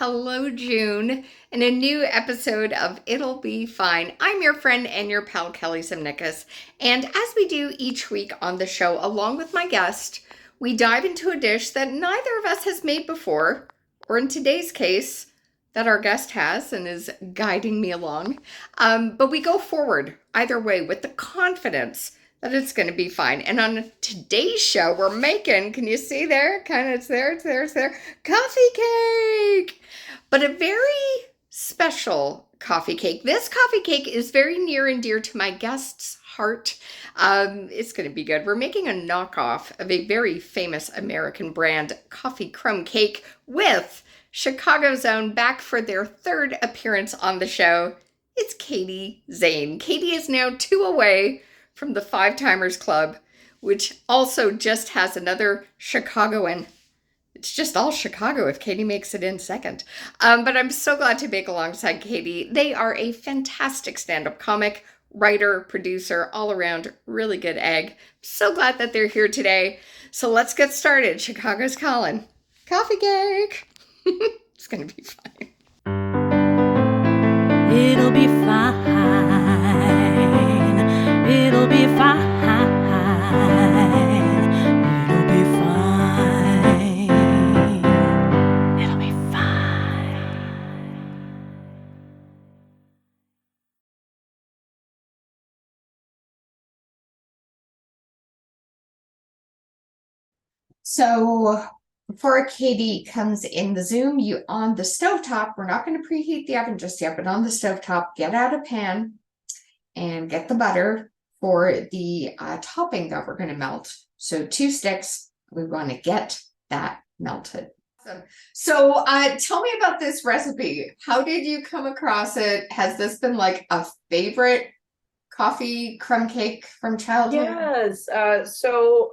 hello, June, and a new episode of It'll Be Fine. I'm your friend and your pal, Kelly Zemnickis, and as we do each week on the show, along with my guest, we dive into a dish that neither of us has made before, or in today's case, that our guest has and is guiding me along. But we go forward either way with the confidence that it's going to be fine. And on today's show, we're making, can you see there? Kind of, it's there, coffee cake. But a very special coffee cake. This coffee cake is very near and dear to my guest's heart. It's going to be good. We're making a knockoff of a very famous American brand coffee crumb cake with Chicago's own, back for their third appearance on the show. It's Katie Zane. Katie is now 2 away from the Five Timers Club, which also just has another Chicagoan. It's just all Chicago if Katie makes it in second. But I'm so glad to make alongside Katie. They are a fantastic stand-up comic, writer, producer, all around really good egg. So glad that they're here today. So let's get started. Chicago's calling. Coffee cake. It's going to be fine. It'll be fine. It'll be fine. It'll be fine. It'll be fine. So before Katie comes in the Zoom, you on the stovetop, we're not going to preheat the oven just yet, but on the stovetop, get out a pan and get the butter for the topping that we're going to melt. So 2 sticks, we want to get that melted. So tell me about this recipe. How did you come across it? Has this been like a favorite coffee crumb cake from childhood? Yes. So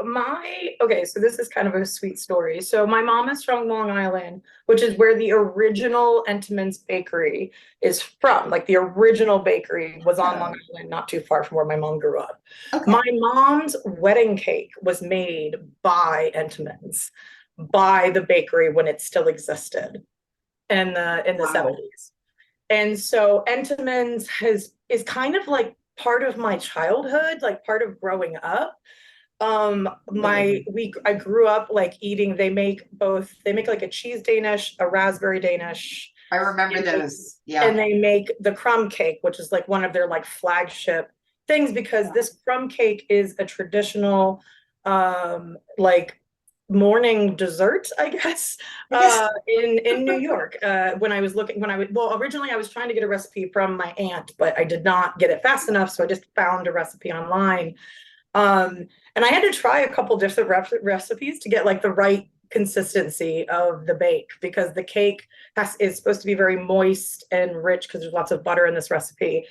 this is kind of a sweet story. So my mom is from Long Island, which is where the original Entenmann's bakery is from. Like the original bakery was on Long Island, not too far from where my mom grew up. Okay. My mom's wedding cake was made by Entenmann's, by the bakery when it still existed in the 70s. And so Entenmann's is kind of like part of my childhood, like part of growing up. I grew up like eating, they make like a cheese Danish, a raspberry Danish. I remember those. Yeah. And they make the crumb cake, which is like one of their like flagship things, because this crumb cake is a traditional like morning dessert, I guess, in New York. Originally I was trying to get a recipe from my aunt, but I did not get it fast enough, so I just found a recipe online. And I had to try a couple different recipes to get like the right consistency of the bake, because the cake is supposed to be very moist and rich because there's lots of butter in this recipe.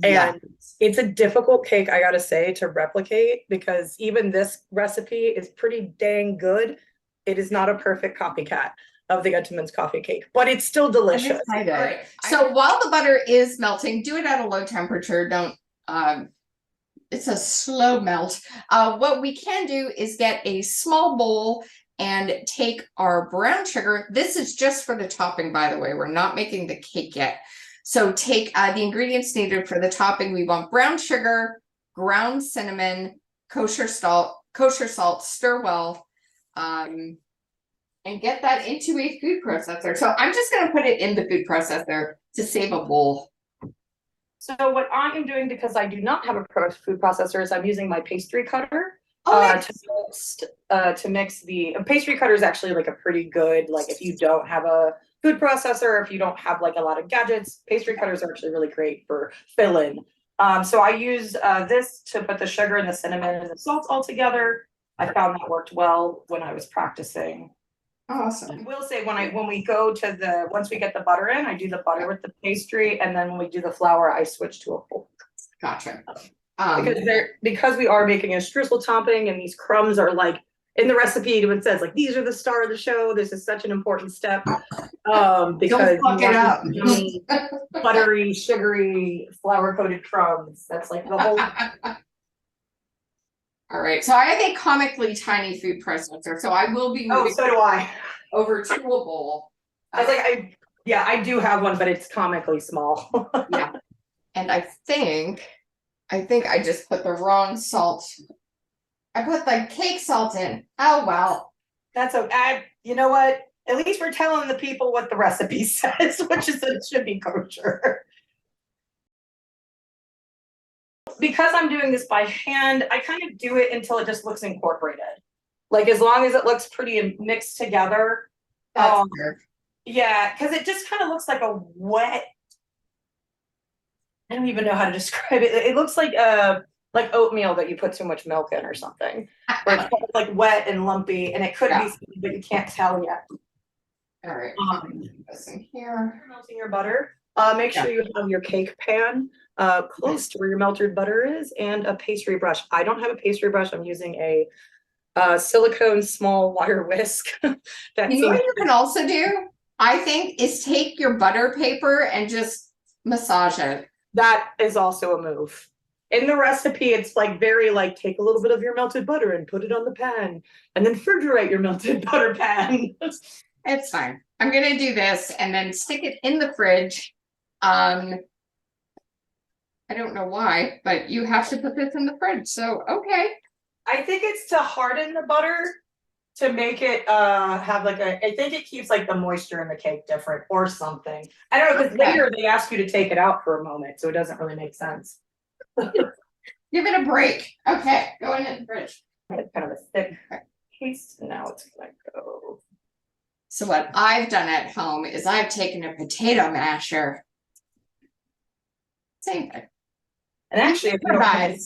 And it's a difficult cake, I gotta say, to replicate, because even this recipe is pretty dang good. It is not a perfect copycat of the Entenmann's coffee cake, but it's still delicious. So while the butter is melting, do it at a low temperature. Don't, it's a slow melt. What we can do is get a small bowl and take our brown sugar. This is just for the topping, by the way. We're not making the cake yet. So take the ingredients needed for the topping. We want brown sugar, ground cinnamon, kosher salt, stir well, and get that into a food processor. So I'm just going to put it in the food processor to save a bowl. So what I am doing, because I do not have a food processor, is I'm using my pastry cutter to mix the pastry cutter. Is actually like a pretty good, like if you don't have a food processor, if you don't have like a lot of gadgets, pastry cutters are actually really great for fill-in. So I use this to put the sugar and the cinnamon and the salt all together. I found that worked well when I was practicing. Awesome. I will say once we get the butter in, I do the butter with the pastry, and then when we do the flour, I switch to a fork. Gotcha. Because we are making a streusel topping, and these crumbs are like in the recipe, it says like these are the star of the show. This is such an important step, because don't fuck it up. Buttery, sugary, flour coated crumbs. That's like the whole. All right, so I have a comically tiny food processor, so I will be moving. So do I. Over to a bowl. I Yeah, I do have one, but it's comically small. Yeah. And I think I just put the wrong salt. I put the cake salt in. Oh, well. That's okay. You know what? At least we're telling the people what the recipe says, which is that it should be kosher. Because I'm doing this by hand, I kind of do it until it just looks incorporated. Like as long as it looks pretty mixed together. That's fair. Yeah, because it just kind of looks like a wet. I don't even know how to describe it. It looks like oatmeal that you put too much milk in or something. Or it's kind of like wet and lumpy, and it could be something, but you can't tell yet. All right. This in here. Melting your butter. Make sure you have your cake pan close to where your melted butter is, and a pastry brush. I don't have a pastry brush. I'm using a silicone small wire whisk. That You know what you can also do, I think, is take your butter paper and just massage it. That is also a move. In the recipe, it's like very like take a little bit of your melted butter and put it on the pan, and then refrigerate your melted butter pan. It's fine. I'm gonna do this and then stick it in the fridge. I don't know why, but you have to put this in the fridge. So okay. I think it's to harden the butter to make it have like I think it keeps like the moisture in the cake different or something. I don't know, because later they ask you to take it out for a moment, so it doesn't really make sense. Give it a break. Okay, go in the fridge. It's kind of a thick paste. Now it's gonna go. So what I've done at home is I've taken a potato masher. Same thing. And actually, if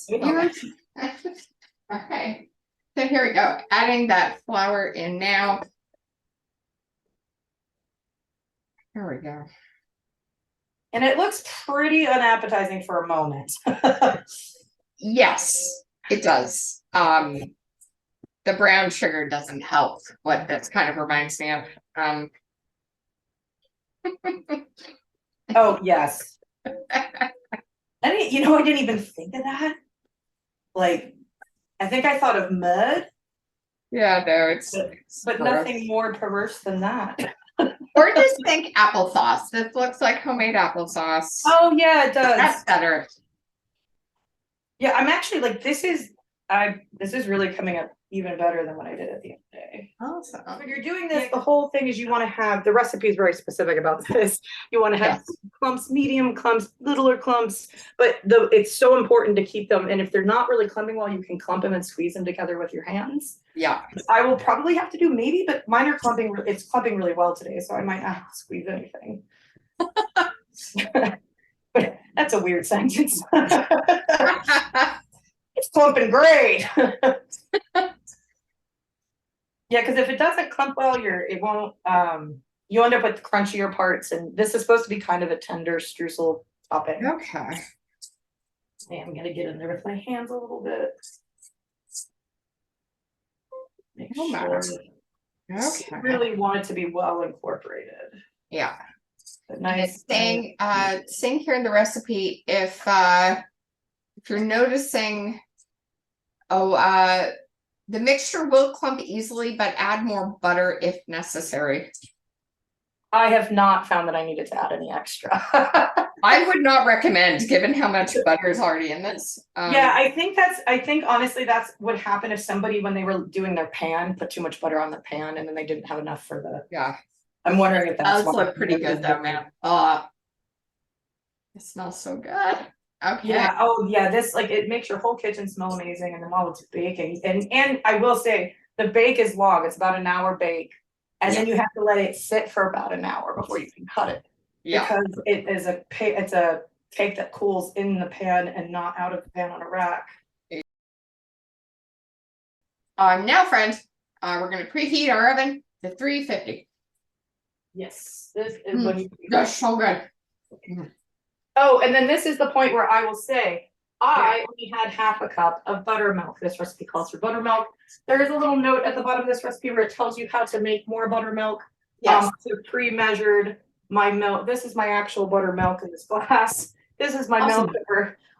you don't have Okay. So here we go. Adding that flour in now. Here we go. and it looks pretty unappetizing for a moment. Yes, it does. The brown sugar doesn't help. What this kind of reminds me of. Oh yes. You know, I didn't even think of that. Like, I think I thought of mud, Yeah, no, but nothing more perverse than that. Or just think applesauce. This looks like homemade applesauce. Oh yeah, it does. That's better. Yeah, I'm actually like this is really coming up even better than what I did at the end of the day. Awesome. When you're doing this, the whole thing is you want to have the recipe is very specific about this. You want to have clumps, medium clumps, littler clumps, but it's so important to keep them. And if they're not really clumping well, you can clump them and squeeze them together with your hands. Yeah. I will probably have to do maybe, but mine are clumping. It's clumping really well today, so I might not have to squeeze anything. But that's a weird sentence. It's clumping great. Yeah, because if it doesn't clump well, it won't. You end up with crunchier parts, and this is supposed to be kind of a tender streusel topping. Okay. I'm gonna get in there with my hands a little bit. Make sure. Okay. Really want it to be well incorporated. Yeah. But And it's nice. saying here in the recipe, if you're noticing, the mixture will clump easily, but add more butter if necessary. I have not found that I needed to add any extra. I would not recommend, given how much butter is already in this. Yeah, I think honestly that's what happened if somebody, when they were doing their pan, put too much butter on their pan and then they didn't have enough for the. Yeah. I'm wondering if that's. Those look pretty good though, man. It smells so good. Okay. Yeah. Oh yeah. This it makes your whole kitchen smell amazing, and then while it's baking, and I will say the bake is long. It's about an hour bake, and then you have to let it sit for about an hour before you can cut it. Yeah. Because it's a cake that cools in the pan and not out of the pan on a rack. Now, friends, we're gonna preheat our oven to 350. Yes, this is when you. That's so good. Oh, and then this is the point where I will say, I only had half a cup of buttermilk. This recipe calls for buttermilk. There is a little note at the bottom of this recipe where it tells you how to make more buttermilk. Yes. So pre-measured my milk. This is my actual buttermilk in this glass. This is my milk.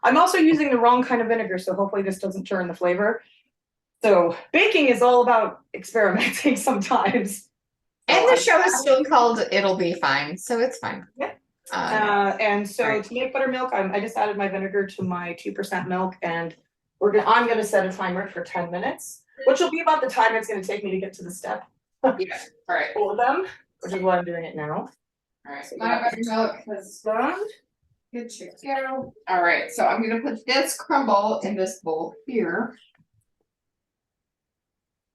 I'm also using the wrong kind of vinegar, so hopefully this doesn't turn the flavor. So baking is all about experimenting sometimes. And the show is still called It'll Be Fine, so it's fine. Yeah. Um, To make buttermilk, I just added my vinegar to my 2% milk, and I'm gonna set a timer for 10 minutes, which will be about the time it's gonna take me to get to the step. yeah, all right. For them, which is why I'm doing it now. All right, So my buttermilk has done. Good to go. All right, so I'm gonna put this crumble in this bowl here.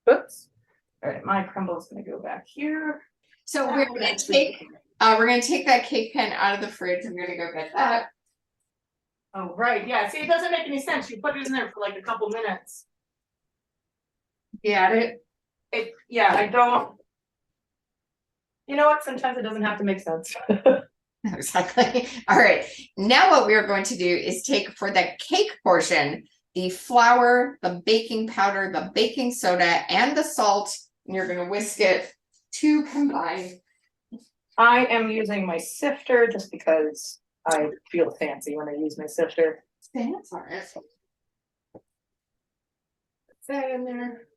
Oops. All right, my crumble is gonna go back here. So we're gonna take that cake pan out of the fridge. I'm gonna go get that. Oh, right, yeah, see, it doesn't make any sense, you put it in there for like a couple minutes. Got it. Yeah, I don't. You know what, sometimes it doesn't have to make sense. Exactly. All right. Now what we are going to do is take for the cake portion, the flour, the baking powder, the baking soda, and the salt, and you're going to whisk it to combine. I am using my sifter just because I feel fancy when I use my sifter. That's all right. Put that in there.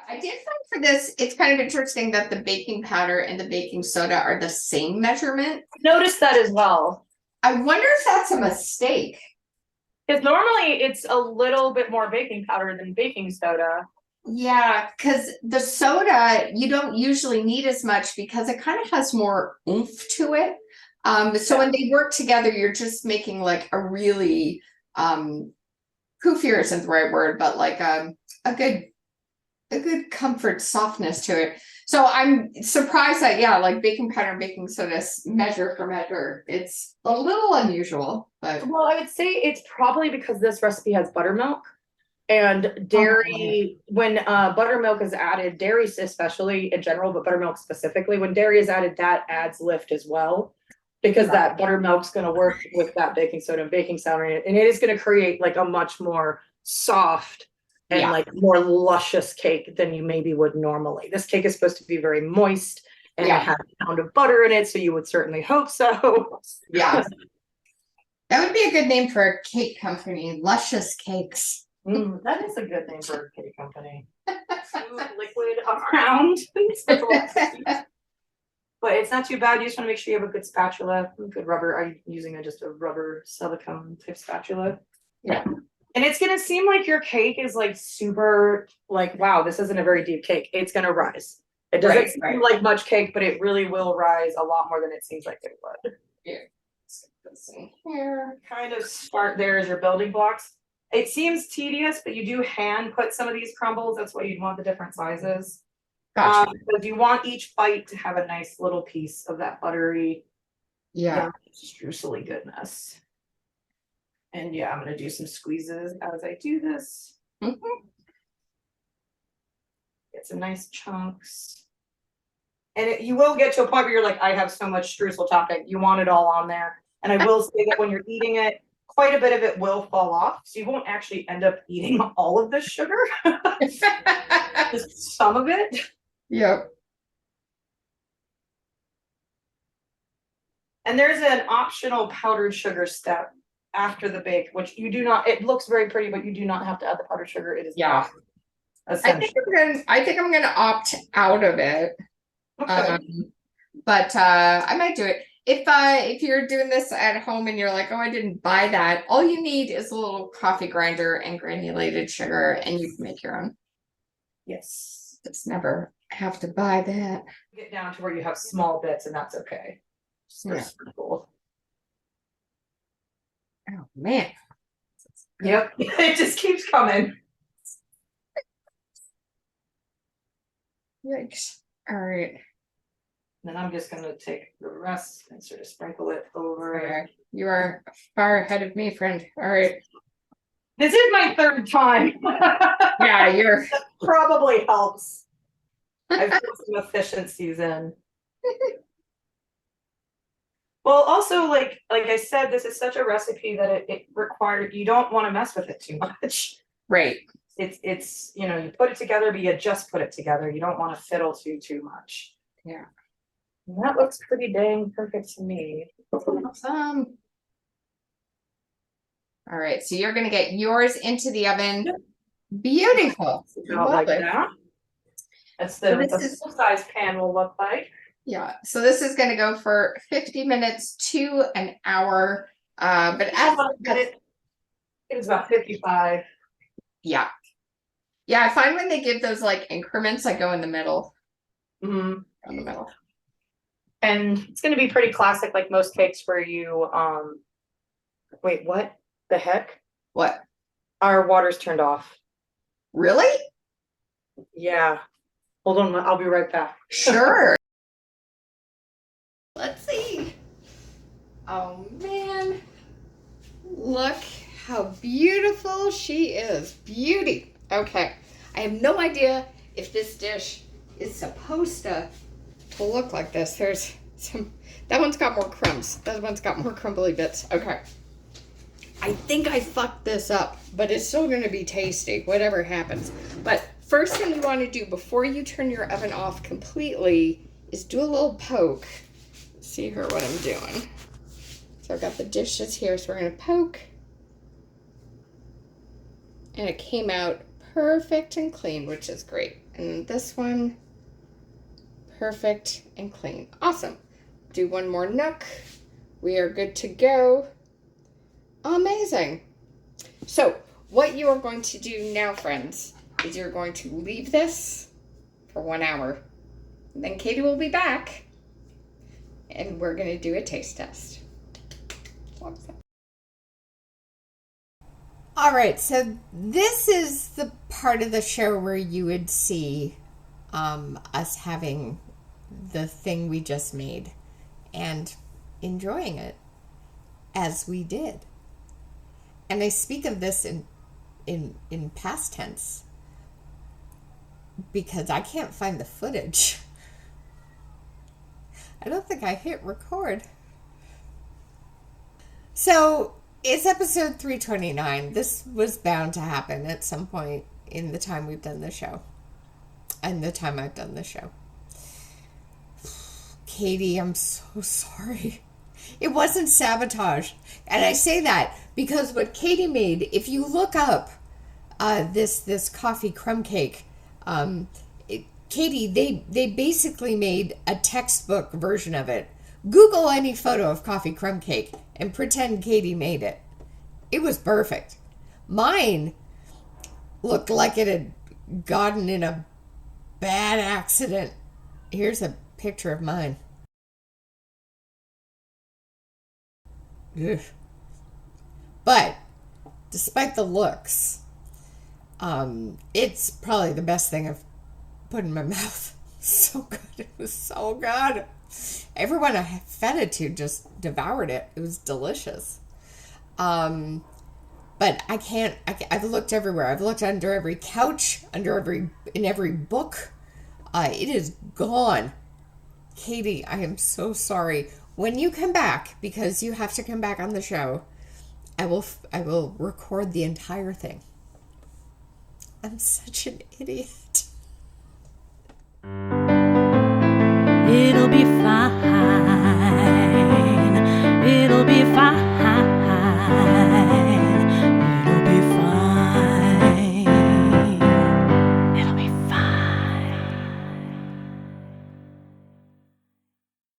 I did find for this, it's kind of interesting that the baking powder and the baking soda are the same measurement. Notice that as well. I wonder if that's a mistake. Because normally it's a little bit more baking powder than baking soda. Yeah, because the soda, you don't usually need as much because it kind of has more oomph to it. So when they work together, you're just making like a really, poofier isn't the right word, but like a good comfort softness to it. So I'm surprised that, yeah, like baking powder and baking soda measure for measure. It's a little unusual, but. Well, I would say it's probably because this recipe has buttermilk and dairy. When buttermilk is added, dairy especially in general, but buttermilk specifically, when dairy is added, that adds lift as well. Because that buttermilk's going to work with that baking soda and baking soda, and it is going to create like a much more soft and like more luscious cake than you maybe would normally. This cake is supposed to be very moist and it has a pound of butter in it, so you would certainly hope so. Yeah. That would be a good name for a cake company, Luscious Cakes. That is a good name for a cake company. Liquid around. But it's not too bad. You just want to make sure you have a good spatula, good rubber. I'm using just a rubber silicone type spatula. Yeah. And it's gonna seem like your cake is like super, like, wow, this isn't a very deep cake. It's gonna rise. It doesn't seem like much cake, but it really will rise a lot more than it seems like it would. Yeah. Let's see here. Kind of start there as your building blocks. It seems tedious, but you do hand put some of these crumbles. That's why you'd want the different sizes. Gotcha. Because you want each bite to have a nice little piece of that buttery, streusely goodness. And yeah, I'm gonna do some squeezes as I do this. Get some nice chunks. And you will get to a point where you're like, I have so much streusel topping. You want it all on there. And I will say that when you're eating it, quite a bit of it will fall off. So you won't actually end up eating all of the sugar. Just some of it. Yep. And there's an optional powdered sugar step after the bake, which you do not, it looks very pretty, but you do not have to add the powdered sugar. It is not essential. I think I'm gonna opt out of it. Okay. But I might do it. If you're doing this at home and you're like, oh, I didn't buy that, all you need is a little coffee grinder and granulated sugar, and you can make your own. Yes. Just never have to buy that. Get down to where you have small bits, and that's okay. Yeah. Cool. Oh man. Yep. It just keeps coming. Yikes. All right. Then I'm just gonna take the rest and sort of sprinkle it over. Okay. You are far ahead of me, friend. All right. This is my third time. Yeah, you're probably helps. I've put some efficiencies in. Well, also, like I said, this is such a recipe that it required, you don't want to mess with it too much. right. It's you know, you put it together, but you just put it together. You don't want to fiddle too much. Yeah. And that looks pretty dang perfect to me. Awesome. All right, so you're gonna get yours into the oven. Beautiful. Not like that. That's So the this is full size pan will look like. Yeah, so this is going to go for 50 minutes to an hour. But as It was about 55. yeah, yeah, I find when they give those like increments, I go in the middle. Mm-hmm. In the middle. And it's going to be pretty classic, like most cakes where you, wait, what the heck? What? Our water's turned off. Really? Yeah. Hold on, I'll be right back. Sure. Let's see. Oh man. Look how beautiful she is. Beauty. Okay. I have no idea if this dish is supposed to look like this. There's some, that one's got more crumbs. That one's got more crumbly bits. Okay. I think I fucked this up, but it's still going to be tasty, whatever happens. But first thing you want to do before you turn your oven off completely is do a little poke. See here what I'm doing. So I've got the dishes here, so we're going to poke. And it came out perfect and clean, which is great. And this one, perfect and clean. Awesome. Do one more nook. We are good to go. Amazing. So what you are going to do now, friends, is you're going to leave this for 1 hour. And then Katie will be back and we're going to do a taste test. All right, so this is the part of the show where you would see us having the thing we just made and enjoying it as we did. And I speak of this in past tense because I can't find the footage. I don't think I hit record. So it's episode 329. This was bound to happen at some point in the time we've done the show. And the time I've done the show. Katie, I'm so sorry. It wasn't sabotage. And I say that because what Katie made, if you look up this coffee crumb cake, Katie, they basically made a textbook version of it. Google any photo of coffee crumb cake and pretend Katie made it. It was perfect. Mine looked like it had gotten in a bad accident. Here's a picture of mine. Ugh. But despite the looks, it's probably the best thing I've put in my mouth. So good. It was so good. Everyone I fed it to just devoured it. It was delicious. But I've looked everywhere. I've looked under every couch, in every book. It is gone. Katie, I am so sorry. When you come back, because you have to come back on the show, I will record the entire thing. I'm such an idiot.